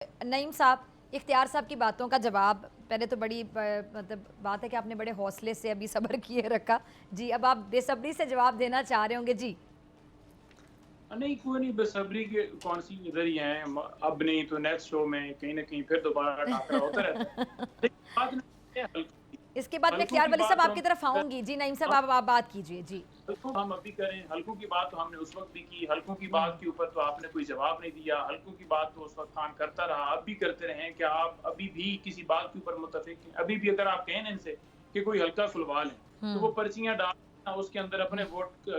نعیم صاحب، اختیار صاحب کی باتوں کا جواب پہلے تو بڑی مطلب بات ہے کہ آپ نے بڑے حوصلے سے ابھی صبر کیے رکھا جی، اب آپ بے صبری سے جواب دینا چاہ رہے ہوں گے جی۔ نہیں کوئی نہیں، بے صبری کے کون سی ادھر ہی ہیں، اب نہیں تو نیکسٹ شو میں کہیں نہ کہیں پھر دوبارہ ٹاکرا ہوتا رہتا ہے، لیکن بات نہیں ہے اس کے بعد میں حلقوں اختیار کی ولی صاحب بات آپ کی طرف آؤں گی جی۔ نعیم صاحب آپ بات کیجئے جی۔ حلقوں ہم ابھی کریں، حلقوں کی بات تو ہم نے اس وقت بھی کی، حلقوں کی بات کے اوپر تو آپ نے کوئی جواب نہیں دیا، حلقوں کی بات تو اس وقت خان کرتا رہا، اب بھی کرتے رہیں کہ آپ ابھی بھی کسی بات کے اوپر متفق ہیں، ابھی بھی اگر آپ کہیں ان سے کہ کوئی حلقہ کھلوا لیں تو وہ پرچیاں ڈال اس کے اندر اپنے ووٹ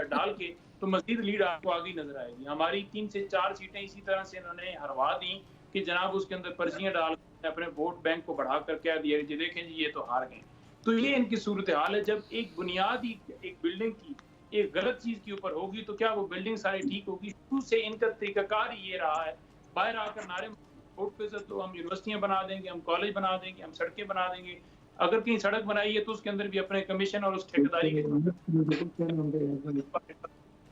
ڈال کے تو مزید لیڈ آپ کو آگے نظر آئے گی۔ ہماری 3 سے 4 سیٹیں اسی طرح سے انہوں نے ہروا دیں کہ جناب اس کے اندر پرچیاں ڈال کے اپنے ووٹ بینک کو بڑھا کر کہہ دیا کہ دیکھیں جی یہ تو ہار گئے۔ تو یہ ان کی صورتحال ہے، جب ایک بنیادی ایک بلڈنگ کی ایک غلط چیز کے اوپر ہوگی تو کیا وہ بلڈنگ ساری ٹھیک ہوگی؟ شروع سے ان کا طریقہ کار یہ رہا ہے، باہر آ کر نعرے ووٹ پہ سے تو ہم یونیورسٹیاں بنا دیں گے، ہم کالج بنا دیں گے، ہم سڑکیں بنا دیں گے، اگر کہیں سڑک بنائی ہے تو اس کے اندر بھی اپنے کمیشن اور اس ٹھیکیداری کے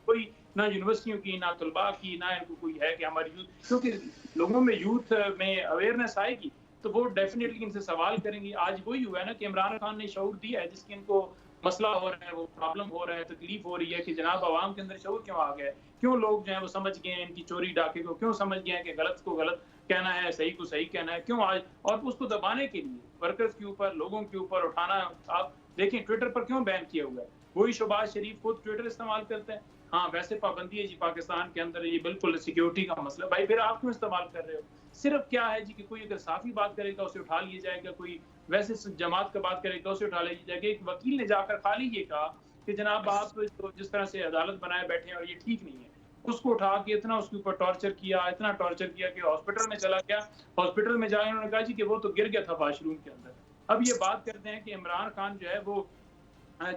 کوئی نہ یونیورسٹیوں کی نہ طلباء کی نہ ان کو کوئی ہے کہ ہماری یوتھ، کیونکہ لوگوں میں یوتھ میں اویئرنیس آئے گی تو وہ ڈیفینیٹلی ان سے سوال کریں گے۔ آج وہی ہوا ہے نا کہ عمران خان نے شعور دیا ہے، جس کی ان کو مسئلہ ہو رہا ہے، وہ پرابلم ہو رہا ہے، تکلیف ہو رہی ہے کہ جناب عوام کے اندر شعور کیوں آ گیا ہے، کیوں لوگ جو ہیں وہ سمجھ گئے ہیں ان کی چوری ڈاکے کو، کیوں سمجھ گئے ہیں کہ غلط کو غلط کہنا ہے، صحیح کو صحیح کہنا ہے، کیوں آج اور اس کو دبانے کے لیے ورکرز کے اوپر لوگوں کے اوپر اٹھانا۔ آپ دیکھیں ٹویٹر پر کیوں بین کیا ہوا ہے، وہی شہباز شریف خود ٹویٹر استعمال کرتے ہیں۔ ہاں ویسے پابندی ہے جی پاکستان کے اندر، یہ بالکل سیکیورٹی کا مسئلہ، بھائی پھر آپ کیوں استعمال کر رہے ہو؟ صرف کیا ہے جی کہ کوئی اگر صافی بات کرے گا اسے اٹھا لیا جائے گا، کوئی ویسے جماعت کا بات کرے گا اسے اٹھا لیا جائے گا۔ ایک وکیل نے جا کر خالی یہ کہا کہ جناب آپ جس طرح سے عدالت بنائے بیٹھے ہیں اور یہ ٹھیک نہیں ہے، اس کو اٹھا کے اتنا اس کے اوپر ٹارچر کیا، اتنا ٹارچر کیا کہ ہاسپٹل میں چلا گیا، ہاسپٹل میں جائے انہوں نے کہا جی کہ وہ تو گر گیا تھا واش روم کے اندر۔ اب یہ بات کرتے ہیں کہ عمران خان جو ہے وہ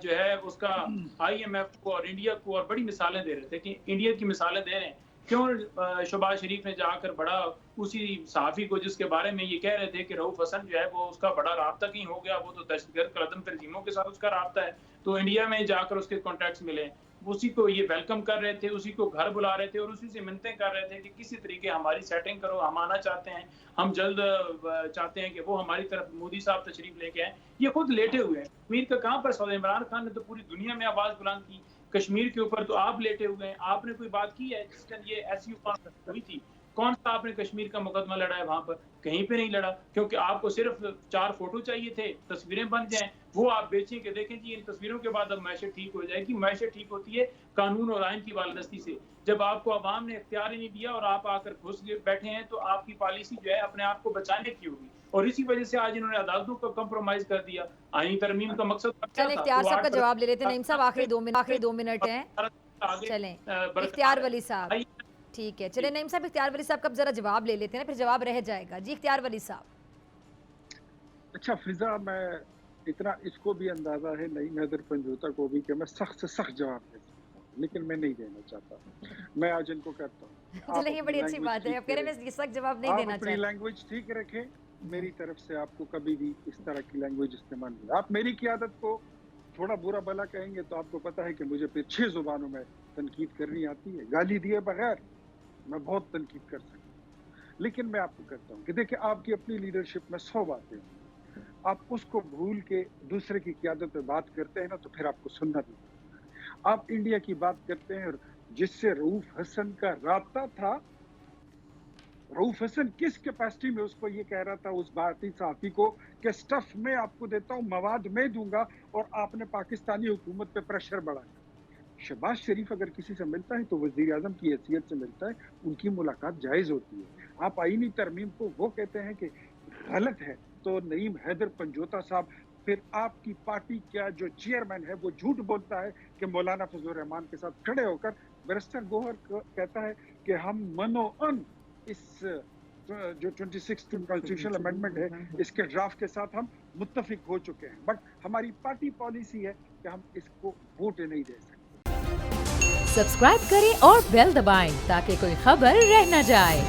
جو ہے اس کا آئی ایم ایف کو اور انڈیا کو اور بڑی مثالیں دے رہے تھے کہ انڈیا کی مثالیں دے رہے ہیں، کیوں شہباز شریف نے جا کر بڑا اسی صحافی کو جس کے بارے میں یہ کہہ رہے تھے کہ رؤوف حسن جو ہے وہ اس کا بڑا رابطہ کہیں ہو گیا، وہ تو دہشت گرد قلعدم تنظیموں کے ساتھ اس کا رابطہ ہے، تو انڈیا میں جا کر اس کے کانٹیکٹس ملے، اسی کو یہ ویلکم کر رہے تھے، اسی کو گھر بلا رہے تھے اور اسی سے منتیں کر رہے تھے کہ کسی طریقے ہماری سیٹنگ کرو، ہم آنا چاہتے ہیں، ہم جلد چاہتے ہیں کہ وہ ہماری طرف مودی صاحب تشریف لے کے آئیں۔ یہ خود لیٹے ہوئے ہیں، کشمیر کا کہاں پر سوال؟ عمران خان نے تو پوری دنیا میں آواز بلند کی کشمیر کے اوپر، تو آپ لیٹے ہوئے ہیں، آپ نے کوئی بات کی ہے جس دن یہ ایس یو کانفرنس ہوئی تھی؟ کون سا آپ نے کشمیر کا مقدمہ لڑا ہے وہاں پر؟ کہیں پہ نہیں لڑا، کیونکہ آپ کو صرف 4 فوٹو چاہیے تھے، تصویریں بن جائیں، وہ آپ بیچیں کہ دیکھیں جی ان تصویروں کے بعد اب معیشت ٹھیک ہو جائے گی۔ معیشت ٹھیک ہوتی ہے قانون اور آئین کی بالادستی سے، جب آپ کو عوام نے اختیار ہی نہیں دیا اور آپ آ کر گھس بیٹھے ہیں تو آپ کی پالیسی جو ہے اپنے آپ کو بچانے کی ہوگی، اور اسی وجہ سے آج انہوں نے عدالتوں کو کمپرومائز کر دیا۔ آئینی ترمیم کا مقصد کیا چلیں تھا؟ اختیار صاحب کا جواب لے لیتے ہیں۔ نعیم صاحب آخری 2 منٹ ہیں، چلیں اختیار ولی صاحب ٹھیک ہے، چلیں نعیم صاحب اختیار ولی صاحب کا ذرا جواب لے لیتے ہیں، پھر جواب رہ جائے گا جی۔ اختیار ولی صاحب اچھا فضا، میں اتنا اس کو بھی اندازہ ہے نعیم حیدر پنجوتا کو بھی کہ میں سخت سے سخت جواب دے سکتا ہوں، لیکن میں نہیں دینا چاہتا۔ میں آج ان کو کہتا ہوں آپ چلیں یہ اپنی بڑی اچھی لینگویج بات ہے، ٹھیک آپ کہہ رہے کریں، ہیں میں سخت جواب نہیں آپ دینا اپنی چاہتا۔ لینگویج ٹھیک رکھیں، میری طرف سے آپ کو کبھی بھی اس طرح کی لینگویج استعمال نہیں۔ آپ میری قیادت کو تھوڑا برا بھلا کہیں گے تو آپ کو پتا ہے کہ مجھے پھر 6 زبانوں میں تنقید کرنی آتی ہے، گالی دیے بغیر میں بہت تنقید کر سکتا ہوں۔ لیکن میں آپ کو کہتا ہوں کہ دیکھیں آپ کی اپنی لیڈرشپ میں 100 باتیں ہوں، آپ اس کو بھول کے دوسرے کی قیادت پہ بات کرتے ہیں نا تو پھر آپ کو سننا بھی پڑتا ہے۔ آپ انڈیا کی بات کرتے ہیں، جس سے رؤوف حسن کا رابطہ تھا، رؤوف حسن کس کیپیسٹی میں اس کو یہ کہہ رہا تھا اس بھارتی صحافی کو کہ سٹف میں آپ کو دیتا ہوں، مواد میں دوں گا، اور آپ نے پاکستانی حکومت پہ پریشر بڑھایا۔ شہباز شریف اگر کسی سے ملتا ہے تو وزیر اعظم کی حیثیت سے ملتا ہے، ان کی ملاقات جائز ہوتی ہے۔ آپ آئینی ترمیم کو وہ کہتے ہیں کہ غلط ہے، تو نعیم حیدر پنجوتا صاحب پھر آپ کی پارٹی کا جو چیئرمین ہے وہ جھوٹ بولتا ہے کہ مولانا فضل الرحمان کے ساتھ کھڑے ہو کر بیرسٹر گوہر کہتا ہے کہ ہم منو ان اس جو 26 کانسٹیٹیوشنل امینڈمنٹ ہے اس کے ڈرافٹ کے ساتھ ہم متفق ہو چکے ہیں، بٹ ہماری پارٹی پالیسی ہے کہ ہم اس کو ووٹ نہیں دے سکتے۔ سبسکرائب کریں اور بیل دبائیں تاکہ کوئی خبر رہ نہ جائے۔